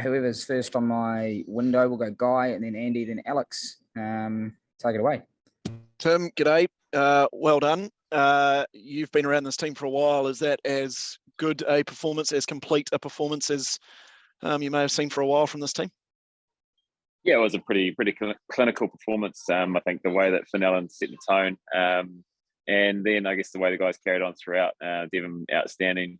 Whoever's first on my window will go Guy, and then Andy, then Alex. Take it away. Tim, g'day. Well done. You've been around this team for a while. Is that as good a performance, as complete a performance as you may have seen for a while from this team? Yeah, it was a pretty clinical performance. I think the way that Fenelon set the tone, and then I guess the way the guys carried on throughout, Devon outstanding,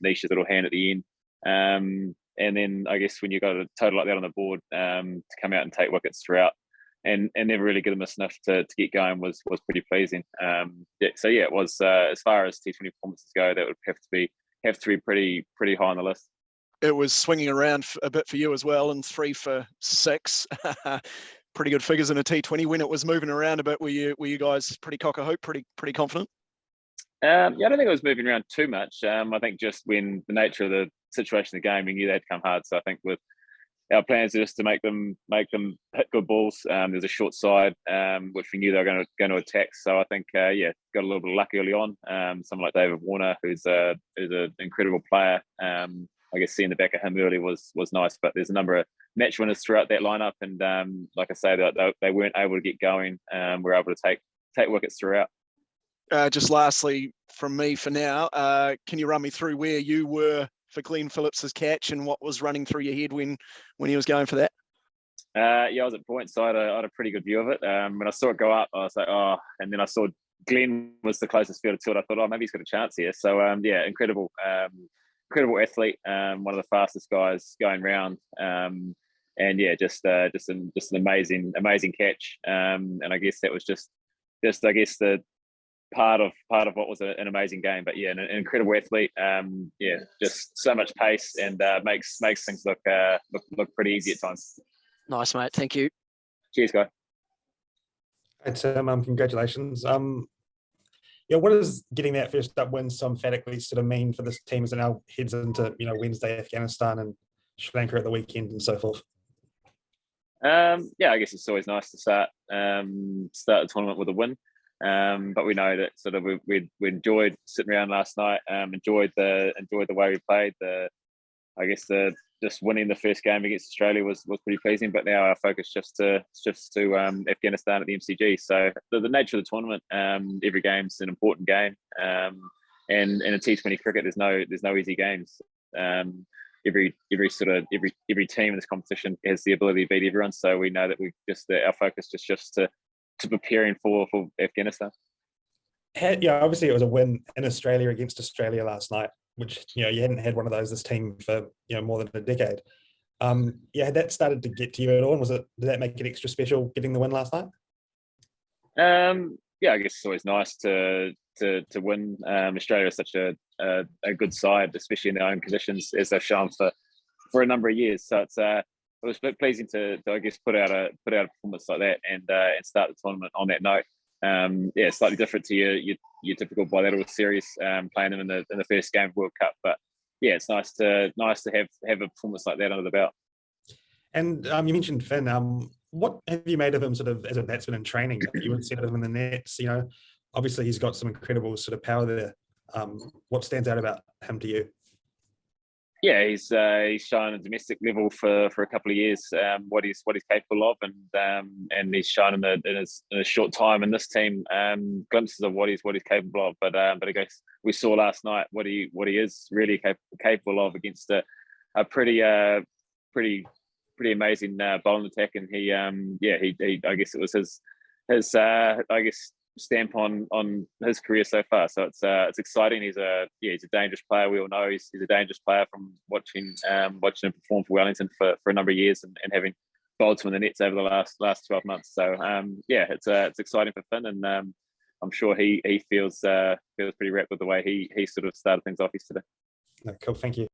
Nisha's little hand at the end. And then I guess when you got a total like that on the board, to come out and take wickets throughout and never really give them a sniff to get going was pretty pleasing. So yeah, it was as far as T20 performances go, that would have to be pretty high on the list. It was swinging around a bit for you as well, and 3 for 6. Pretty good figures in a T20. When it was moving around a bit, were you guys pretty cock-a-hoop, pretty confident? Yeah, I don't think it was moving around too much. I think just when the nature of the situation of the game, we knew they'd come hard. So I think with our plans are just to make them hit good balls. There's a short side, which we knew they were going to attack. So I think got a little bit of luck early on. Someone like David Warner, who's an incredible player. I guess seeing the back of him early was nice. But there's a number of match winners throughout that lineup, and like I say, they weren't able to get going. We're able to take wickets throughout. Just lastly from me for now, can you run me through where you were for Glenn Phillips's catch and what was running through your head when he was going for that? I was at point, so I had a pretty good view of it. When I saw it go up, I was like, oh, and then I saw Glenn was the closest fielder to it. I thought, oh, maybe he's got a chance here. So incredible athlete, one of the fastest guys going round. And yeah, just an amazing catch. And I guess that was just I guess the part of what was an amazing game. But yeah, an incredible athlete. Just so much pace, and makes things look pretty easy at times. Nice, mate. Thank you. Cheers, guy. Hey, Tim, congratulations. What does getting that first up win so emphatically sort of mean for this team as it now heads into Wednesday, Afghanistan, and Sri Lanka at the weekend and so forth? I guess it's always nice to start the tournament with a win. But we know that sort of we enjoyed sitting around last night. Enjoyed the way we played. Just winning the first game against Australia was pretty pleasing. But now our focus shifts to Afghanistan at the MCG. So the nature of the tournament, every game's an important game. And in a T20 cricket, there's no easy games. Every team in this competition has the ability to beat everyone. So we know that our focus just shifts to preparing for Afghanistan. Obviously it was a win in Australia against Australia last night, which you hadn't had one of those this team for more than a decade. Had that started to get to you at all? And did that make it extra special getting the win last night? I guess it's always nice to win. Australia is such a good side, especially in their own conditions, as they've shown for a number of years. So it was pleasing to I guess put out a performance like that and start the tournament on that note. Slightly different to your typical bilateral series, playing them in the first game of World Cup. But yeah, it's nice to have a performance like that under the belt. And you mentioned Finn. What have you made of him sort of as a batsman in training? You would see him in the nets. Obviously he's got some incredible sort of power there. What stands out about him to you? Yeah, he's shown a domestic level for a couple of years what he's capable of, and he's shown in a short time in this team glimpses of what he's capable of. But I guess we saw last night what he is really capable of against a pretty amazing bowling attack, and he I guess it was his stamp on his career so far. So it's exciting. He's a dangerous player. We all know he's a dangerous player from watching him perform for Wellington for a number of years and having bowled to in the nets over the last 12 months. So it's exciting for Finn, and I'm sure he feels pretty wrapped with the way he sort of started things off yesterday. Cool, thank you.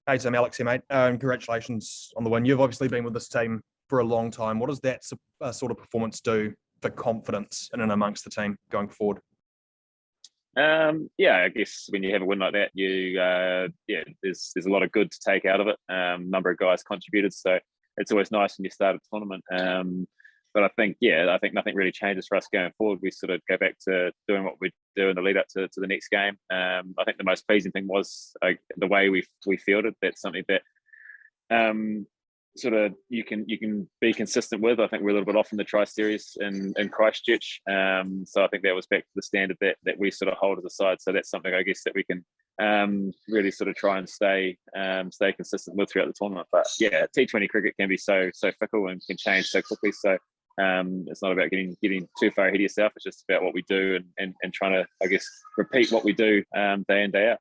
Hey Tim, Alex here, mate. Congratulations on the win. You've obviously been with this team for a long time. What does that sort of performance do for confidence in and amongst the team going forward? I guess when you have a win like that, there's a lot of good to take out of it. Number of guys contributed, so it's always nice when you start a tournament. I think nothing really changes for us going forward. We sort of go back to doing what we do in the lead up to the next game. I think the most pleasing thing was the way we fielded. That's something that sort of you can be consistent with. I think we're a little bit off in the tri series in Christchurch, so I think that was back to the standard that we sort of hold as a side. So that's something I guess that we can really sort of try and stay consistent with throughout the tournament. But yeah, T20 cricket can be so fickle and can change so quickly. So it's not about getting too far ahead of yourself. It's just about what we do and trying to, I guess, repeat what we do day in, day out.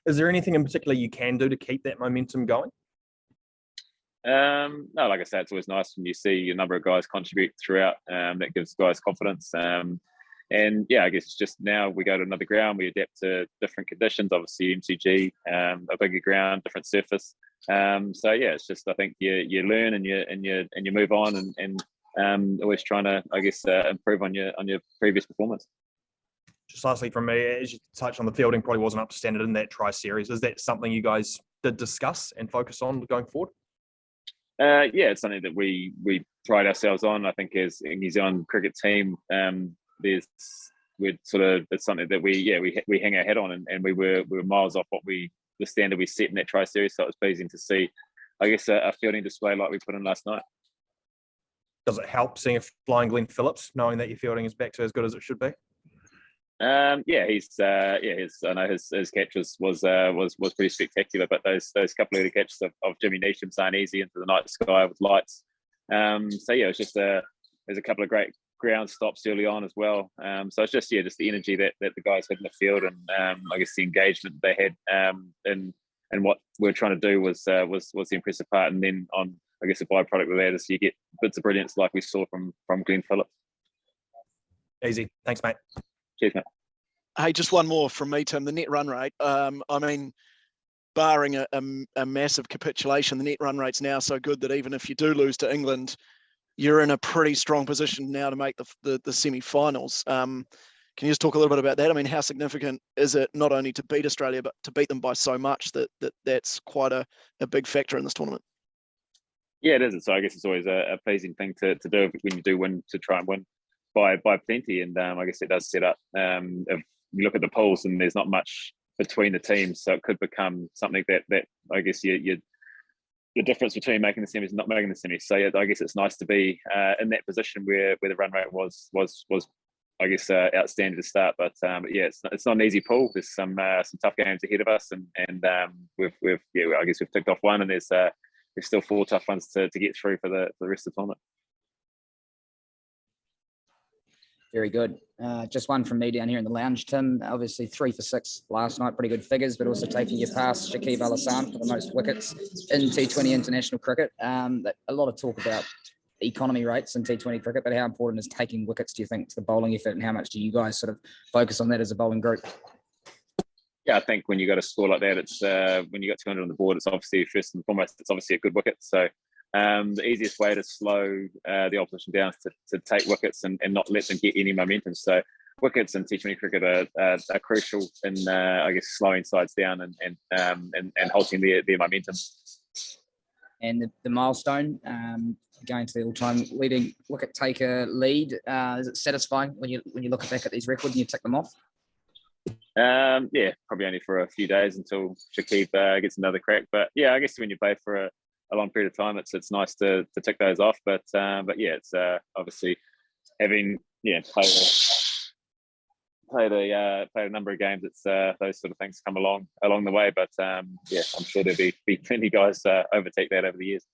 Is there anything in particular you can do to keep that momentum going? No, like I said, it's always nice when you see a number of guys contribute throughout. That gives guys confidence. And yeah, I guess it's just now we go to another ground, we adapt to different conditions. Obviously, MCG, a bigger ground, different surface. So yeah, it's just I think you learn and you move on and always trying to, I guess, improve on your previous performance. Just lastly from me, as you touched on, the fielding probably wasn't up to standard in that tri series. Is that something you guys did discuss and focus on going forward? Yeah, it's something that we pride ourselves on. I think as a New Zealand cricket team, it's something that we hang our head on, and we were miles off the standard we set in that tri series. So it was pleasing to see, I guess, a fielding display like we put in last night. Does it help seeing a flying Glenn Phillips, knowing that your fielding is back to as good as it should be? I know his catch was pretty spectacular, but those couple of catches of Jimmy Neesham's aren't easy into the night sky with lights. So yeah, it's just there's a couple of great ground stops early on as well. So it's just the energy that the guys had in the field, and I guess the engagement they had, and what we're trying to do was the impressive part. And then on, I guess, a byproduct of that is you get bits of brilliance like we saw from Glenn Phillips. Easy, thanks, mate. Cheers, mate. Hey, just one more from me, Tim. The net run rate. I mean, barring a massive capitulation, the net run rate's now so good that even if you do lose to England, you're in a pretty strong position now to make the semi-finals. Can you just talk a little bit about that? I mean, how significant is it not only to beat Australia, but to beat them by so much that's quite a big factor in this tournament? Yeah, it is. So I guess it's always a pleasing thing to do when you do win, to try and win by plenty. And I guess it does set up, if you look at the polls and there's not much between the teams, so it could become something that I guess the difference between making the semis and not making the semis. So yeah, I guess it's nice to be in that position where the run rate was I guess outstanding to start. But yeah, it's not an easy pool. There's some tough games ahead of us, and I guess we've ticked off one, and there's still 4 tough ones to get through for the rest of the tournament. Very good. Just one from me down here in the lounge, Tim. Obviously 3 for 6 last night, pretty good figures, but also taking you past Shakib Al Hassan for the most wickets in T20 international cricket. A lot of talk about economy rates in T20 cricket, but how important is taking wickets, do you think, to the bowling effort, and how much do you guys sort of focus on that as a bowling group? Yeah, I think when you got a score like that, it's when you got 200 on the board, it's obviously first and foremost, it's obviously a good wicket. So the easiest way to slow the opposition down is to take wickets and not let them get any momentum. So wickets in T20 cricket are crucial in I guess slowing sides down and halting their momentum. And the milestone, going to the all-time leading wicket taker lead, is it satisfying when you look back at these records and you tick them off? Yeah, probably only for a few days until Shakib gets another crack. But yeah, I guess when you play for a long period of time, it's nice to tick those off. But yeah, it's obviously having played a number of games. It's those sort of things come along the way. But yeah, I'm sure there'll be plenty of guys overtake that over the years.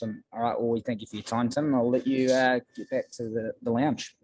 All right, well, we thank you for your time, Tim. I'll let you get back to the lounge.